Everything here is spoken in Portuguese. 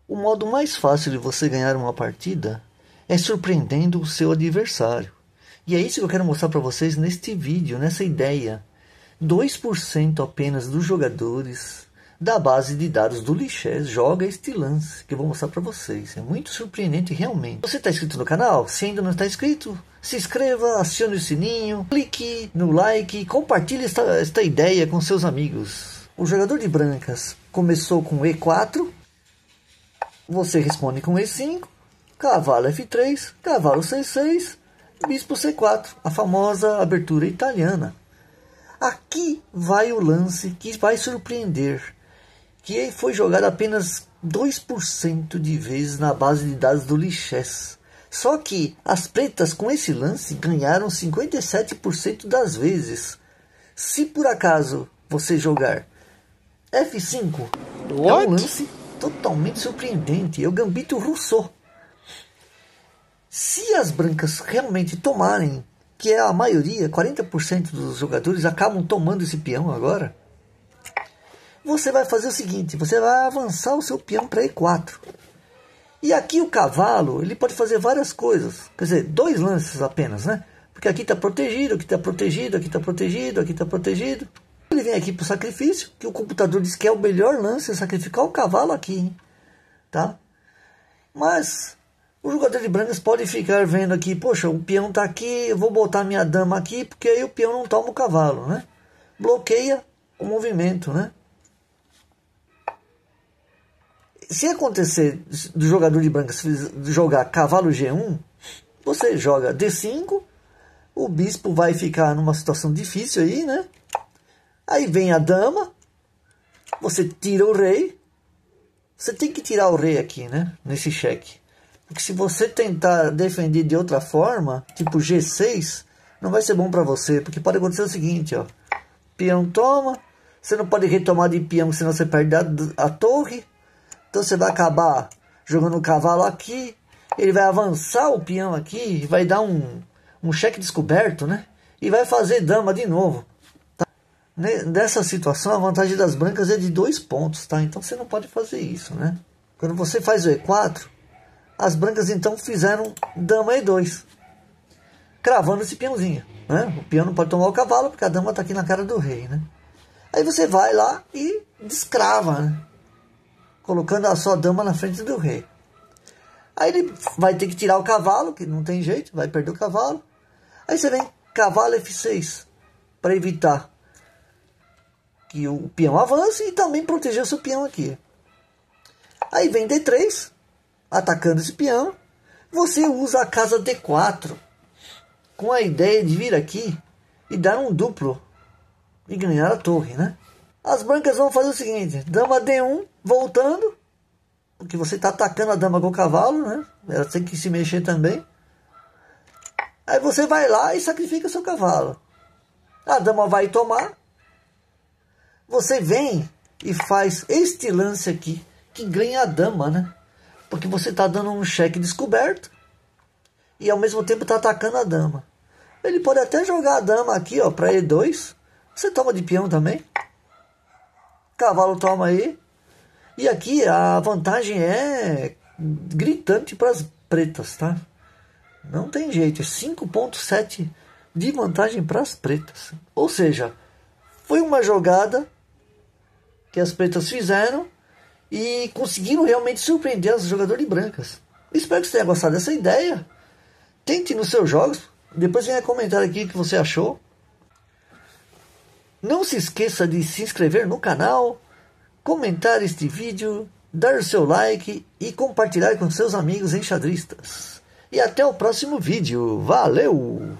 O modo mais fácil de você ganhar uma partida é surpreendendo o seu adversário. E é isso que eu quero mostrar para vocês neste vídeo, nessa ideia. 2% apenas dos jogadores da base de dados do Lichess joga este lance que eu vou mostrar para vocês. É muito surpreendente realmente. Você está inscrito no canal? Se ainda não está inscrito, se inscreva, acione o sininho, clique no like e compartilhe esta ideia com seus amigos. O jogador de brancas começou com E4, você responde com E5, cavalo F3, cavalo C6, bispo C4, a famosa abertura italiana. Aqui vai o lance que vai surpreender, que foi jogado apenas 2% de vezes na base de dados do Lichess. Só que as pretas com esse lance ganharam 57% das vezes. Se por acaso você jogar F5, é um lance totalmente surpreendente, é o gambito Rousseau. Se as brancas realmente tomarem, que é a maioria, 40% dos jogadores acabam tomando esse peão agora, você vai fazer o seguinte, você vai avançar o seu peão para E4. E aqui o cavalo, ele pode fazer várias coisas, quer dizer, 2 lances apenas, né? Porque aqui está protegido, aqui está protegido, aqui está protegido, aqui está protegido. Ele vem aqui para o sacrifício, que o computador diz que é o melhor lance, é sacrificar o cavalo aqui, hein? Tá? Mas o jogador de brancas pode ficar vendo aqui, poxa, o peão está aqui, eu vou botar minha dama aqui, porque aí o peão não toma o cavalo, né? Bloqueia o movimento, né? Se acontecer do jogador de brancas jogar cavalo G1, você joga D5, o bispo vai ficar numa situação difícil aí, né? Aí vem a dama, você tira o rei, você tem que tirar o rei aqui, né? Nesse cheque. Porque se você tentar defender de outra forma, tipo G6, não vai ser bom para você, porque pode acontecer o seguinte, ó. Peão toma, você não pode retomar de peão, senão você perde a torre. Então você vai acabar jogando o cavalo aqui, ele vai avançar o peão aqui, vai dar um cheque descoberto, né? E vai fazer dama de novo. Tá? Nessa situação, a vantagem das brancas é de 2 pontos, tá? Então você não pode fazer isso, né? Quando você faz o E4, as brancas então fizeram dama E2, cravando esse peãozinho, né? O peão não pode tomar o cavalo, porque a dama está aqui na cara do rei, né? Aí você vai lá e descrava, né? Colocando a sua dama na frente do rei. Aí ele vai ter que tirar o cavalo, que não tem jeito, vai perder o cavalo. Aí você vem cavalo F6, para evitar que o peão avance e também proteger o seu peão aqui. Aí vem D3, atacando esse peão. Você usa a casa D4, com a ideia de vir aqui e dar um duplo e ganhar a torre, né? As brancas vão fazer o seguinte, dama D1, voltando, porque você está atacando a dama com o cavalo, né? Ela tem que se mexer também. Aí você vai lá e sacrifica seu cavalo. A dama vai tomar. Você vem e faz este lance aqui, que ganha a dama, né? Porque você está dando um cheque descoberto e ao mesmo tempo está atacando a dama. Ele pode até jogar a dama aqui, ó, para E2. Você toma de peão também. Cavalo toma aí. E aqui a vantagem é gritante para as pretas, tá? Não tem jeito, é 5,7 de vantagem para as pretas. Ou seja, foi uma jogada que as pretas fizeram e conseguiram realmente surpreender os jogadores de brancas. Espero que você tenha gostado dessa ideia. Tente nos seus jogos. Depois venha comentar aqui o que você achou. Não se esqueça de se inscrever no canal, comentar este vídeo, dar o seu like e compartilhar com seus amigos enxadristas. E até o próximo vídeo. Valeu!